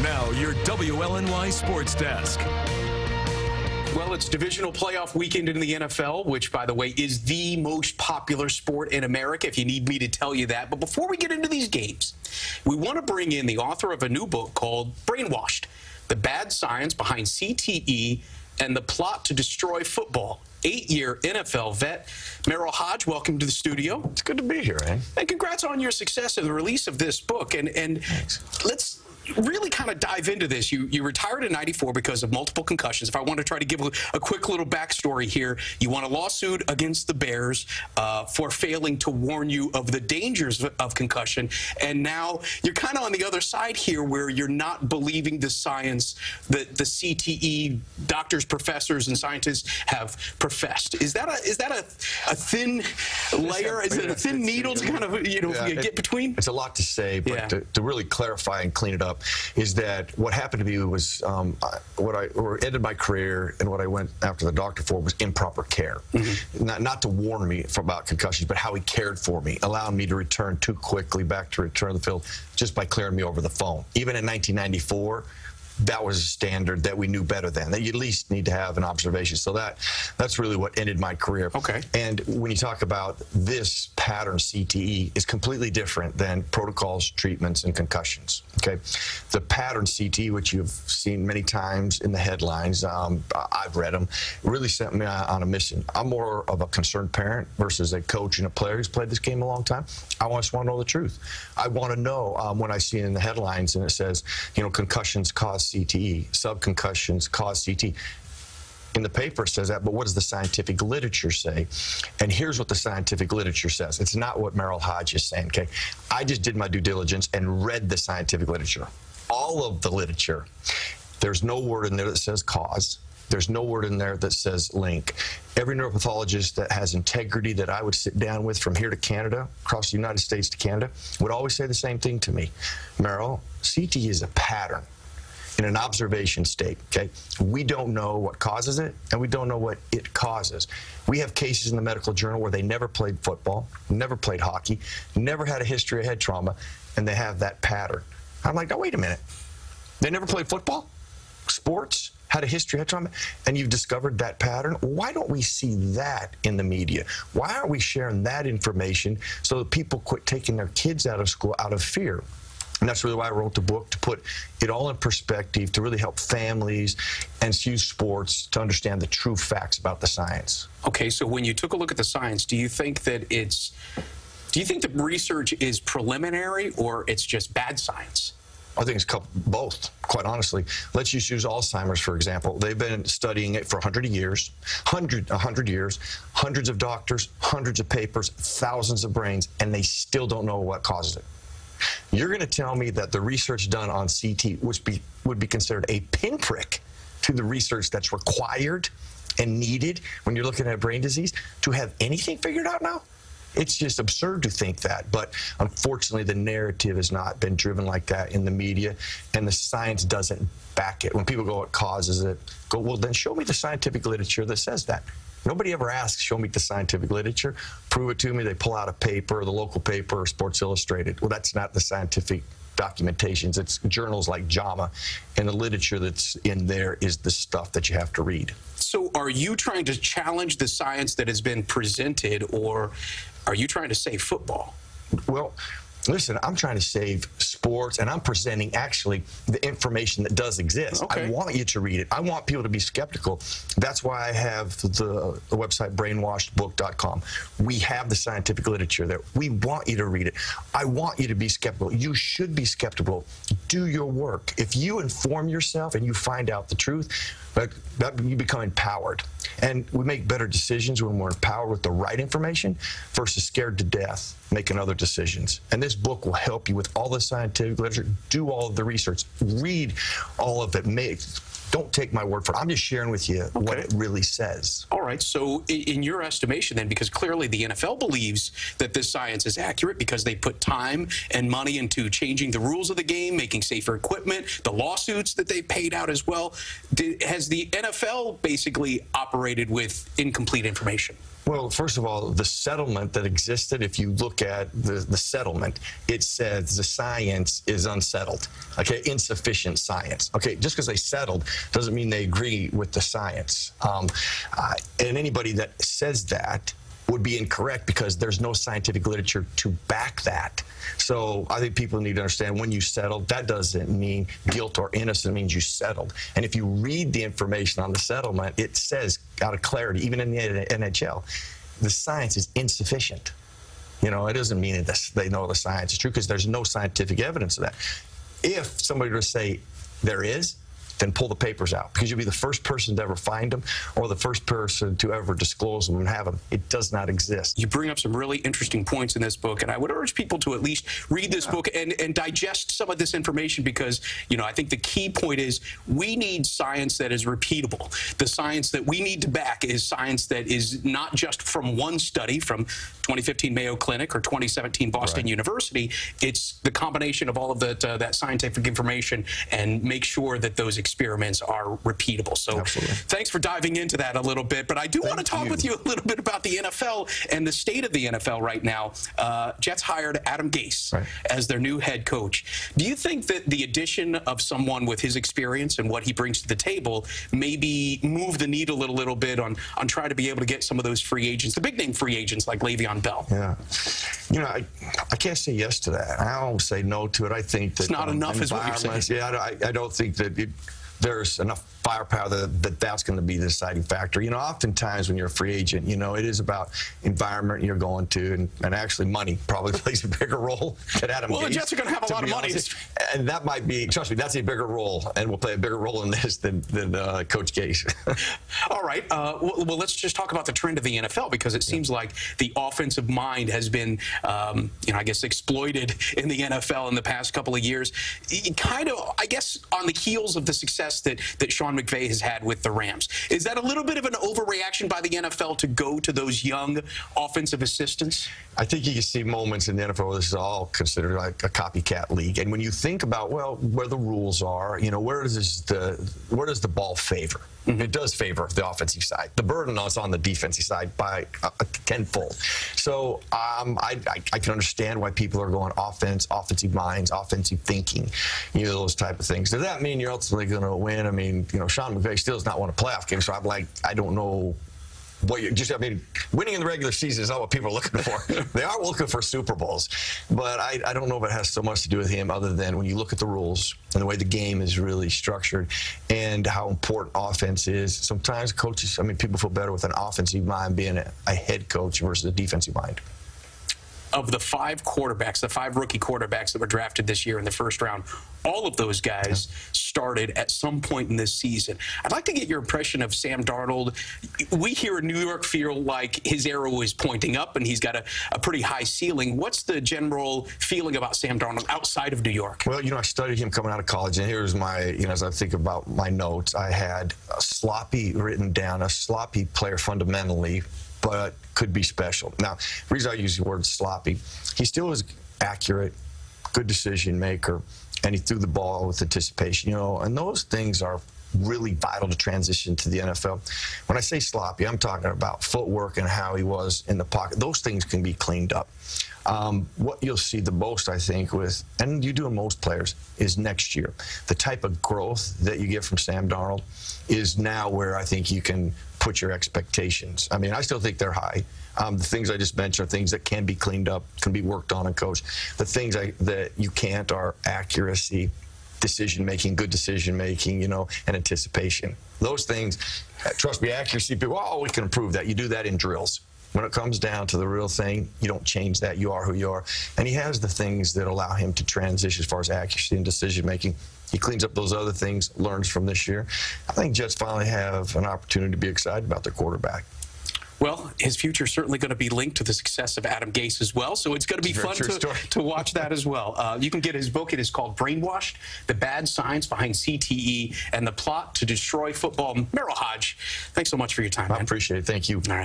Now, your WLNY Sports Desk. Well, it's divisional playoff weekend in the NFL, which, by the way, is the most popular sport in America, if you need me to tell you that. But before we get into these games, we want to bring in the author of a new book called Brainwashed, The Bad Science Behind CTE and the Plot to Destroy Football. 8-year NFL vet, Merril Hoge, welcome to the studio. It's good to be here, man. And congrats on your success in the release of this book. And let's really kind of dive into this. You retired in '94 because of multiple concussions. If I want to try to give a quick little backstory here, you won a lawsuit against the Bears for failing to warn you of the dangers of concussion. And now you're kind of on the other side here where you're not believing the science that the CTE doctors, professors, and scientists have professed. Is that a thin layer? Is it a thin needle to kind of get between? It's a lot to say, but to really clarify and clean it up, is that what happened to me was what ended my career and what I went after the doctor for was improper care. Not to warn me about concussions, but how he cared for me, allowing me to return too quickly back to return to the field just by clearing me over the phone. Even in 1994, that was a standard that we knew better then, that you at least need to have an observation. So that's really what ended my career. Okay. And when you talk about this pattern, CTE, is completely different than protocols, treatments, and concussions. Okay. The pattern CTE, which you've seen many times in the headlines, I've read them, really sent me on a mission. I'm more of a concerned parent versus a coach and a player who's played this game a long time. I just want to know the truth. I want to know when I see in the headlines and it says, concussions cause CTE, subconcussions cause CTE. In the paper it says that, but what does the scientific literature say? And here's what the scientific literature says. It's not what Merril Hoge is saying, okay? I just did my due diligence and read the scientific literature. All of the literature. There's no word in there that says cause. There's no word in there that says link. Every neuropathologist that has integrity that I would sit down with from here to Canada, across the United States to Canada, would always say the same thing to me. Merril, CTE is a pattern in an observation state, okay? We don't know what causes it, and we don't know what it causes. We have cases in the medical journal where they never played football, never played hockey, never had a history of head trauma, and they have that pattern. I'm like, now wait a minute. They never played football, sports, had a history of head trauma, and you've discovered that pattern? Why don't we see that in the media? Why aren't we sharing that information so that people quit taking their kids out of school out of fear? And that's really why I wrote the book, to put it all in perspective, to really help families and use sports to understand the true facts about the science. Okay, so when you took a look at the science, do you think the research is preliminary or it's just bad science? I think it's both, quite honestly. Let's just use Alzheimer's, for example. They've been studying it for 100 years, 100 years, hundreds of doctors, hundreds of papers, thousands of brains, and they still don't know what causes it. You're going to tell me that the research done on CT would be considered a pinprick to the research that's required and needed when you're looking at brain disease to have anything figured out now? It's just absurd to think that, but unfortunately the narrative has not been driven like that in the media, and the science doesn't back it. When people go, what causes it? Go, well, then show me the scientific literature that says that. Nobody ever asks, show me the scientific literature, prove it to me. They pull out a paper, the local paper, or Sports Illustrated. Well, that's not the scientific documentations. It's journals like JAMA, and the literature that's in there is the stuff that you have to read. So are you trying to challenge the science that has been presented, or are you trying to save football? Well, listen, I'm trying to save sports, and I'm presenting actually the information that does exist. Okay. I want you to read it. I want people to be skeptical. That's why I have the website brainwashedbook.com. We have the scientific literature there. We want you to read it. I want you to be skeptical. You should be skeptical. Do your work. If you inform yourself and you find out the truth, you become empowered. And we make better decisions when we're empowered with the right information versus scared to death making other decisions. And this book will help you with all the scientific literature. Do all of the research. Read all of it. Don't take my word for it. I'm just sharing with you what it really says. All right. So in your estimation then, because clearly the NFL believes that this science is accurate because they put time and money into changing the rules of the game, making safer equipment, the lawsuits that they paid out as well. Has the NFL basically operated with incomplete information? Well, first of all, the settlement that existed, if you look at the settlement, it says the science is unsettled, okay, insufficient science. Okay, just because they settled doesn't mean they agree with the science. And anybody that says that would be incorrect because there's no scientific literature to back that. So I think people need to understand when you settle, that doesn't mean guilt or innocent, it means you settled. And if you read the information on the settlement, it says out of clarity, even in the NHL, the science is insufficient. You know, it doesn't mean that they know the science is true because there's no scientific evidence of that. If somebody were to say there is, then pull the papers out because you'll be the first person to ever find them or the first person to ever disclose them and have them. It does not exist. You bring up some really interesting points in this book, and I would urge people to at least read this book and digest some of this information because, you know, I think the key point is we need science that is repeatable. The science that we need to back is science that is not just from one study from 2015 Mayo Clinic or 2017 Boston University. It's the combination of all of that scientific information and make sure that those experiments are repeatable. So thanks for diving into that a little bit. But I do want to talk with you a little bit about the NFL and the state of the NFL right now. Jets hired Adam Gase as their new head coach. Do you think that the addition of someone with his experience and what he brings to the table maybe move the needle a little bit on trying to be able to get some of those free agents, the big name free agents like Le'Veon Bell? Yeah. You know, I can't say yes to that. I don't say no to it. I think that it's not enough is what you're saying. Yeah, I don't think that there's enough firepower that's going to be the deciding factor. You know, oftentimes when you're a free agent, you know, it is about environment you're going to, and actually money probably plays a bigger role than Adam Gase. Well, the Jets are going to have a lot of money. And that might be, trust me, that's a bigger role, and will play a bigger role in this than Coach Gase. All right. Well, let's just talk about the trend of the NFL because it seems like the offensive mind has been, you know, I guess exploited in the NFL in the past couple of years. Kind of, I guess, on the heels of the success that Sean McVay has had with the Rams. Is that a little bit of an overreaction by the NFL to go to those young offensive assistants? I think you can see moments in the NFL where this is all considered like a copycat league. And when you think about, well, where the rules are, you know, where does the ball favor? It does favor the offensive side. The burden is on the defensive side by tenfold. So I can understand why people are going offense, offensive minds, offensive thinking, you know, those type of things. Does that mean you're ultimately going to win? I mean, you know, Sean McVay still has not won a playoff game, so I'm like, I don't know. What you just, I mean, winning in the regular season is not what people are looking for. They are looking for Super Bowls. But I don't know if it has so much to do with him other than when you look at the rules and the way the game is really structured and how important offense is. Sometimes coaches, I mean, people feel better with an offensive mind being a head coach versus a defensive mind. Of the 5 quarterbacks, the 5 rookie quarterbacks that were drafted this year in the first round, all of those guys started at some point in this season. I'd like to get your impression of Sam Darnold. We here in New York feel like his arrow is pointing up and he's got a pretty high ceiling. What's the general feeling about Sam Darnold outside of New York? Well, you know, I studied him coming out of college, and here's my, you know, as I think about my notes, I had a sloppy written down, a sloppy player fundamentally, but could be special. Now, the reason I use the word sloppy, he still is accurate, good decision maker, and he threw the ball with anticipation, you know, and those things are really vital to transition to the NFL. When I say sloppy, I'm talking about footwork and how he was in the pocket. Those things can be cleaned up. What you'll see the most, I think, with, and you do in most players, is next year. The type of growth that you get from Sam Darnold is now where I think you can put your expectations. I mean, I still think they're high. The things I just mentioned are things that can be cleaned up, can be worked on and coached. The things that you can't are accuracy, decision-making, good decision-making, you know, and anticipation. Those things, trust me, accuracy, people, oh, we can improve that. You do that in drills. When it comes down to the real thing, you don't change that. You are who you are. And he has the things that allow him to transition as far as accuracy and decision-making. He cleans up those other things, learns from this year. I think Jets finally have an opportunity to be excited about their quarterback. Well, his future is certainly going to be linked to the success of Adam Gase as well, so it's going to be fun to watch that as well. You can get his book. It is called Brainwashed, The Bad Science Behind CTE and the Plot to Destroy Football. Merril Hoge, thanks so much for your time, man. I appreciate it. Thank you. All right.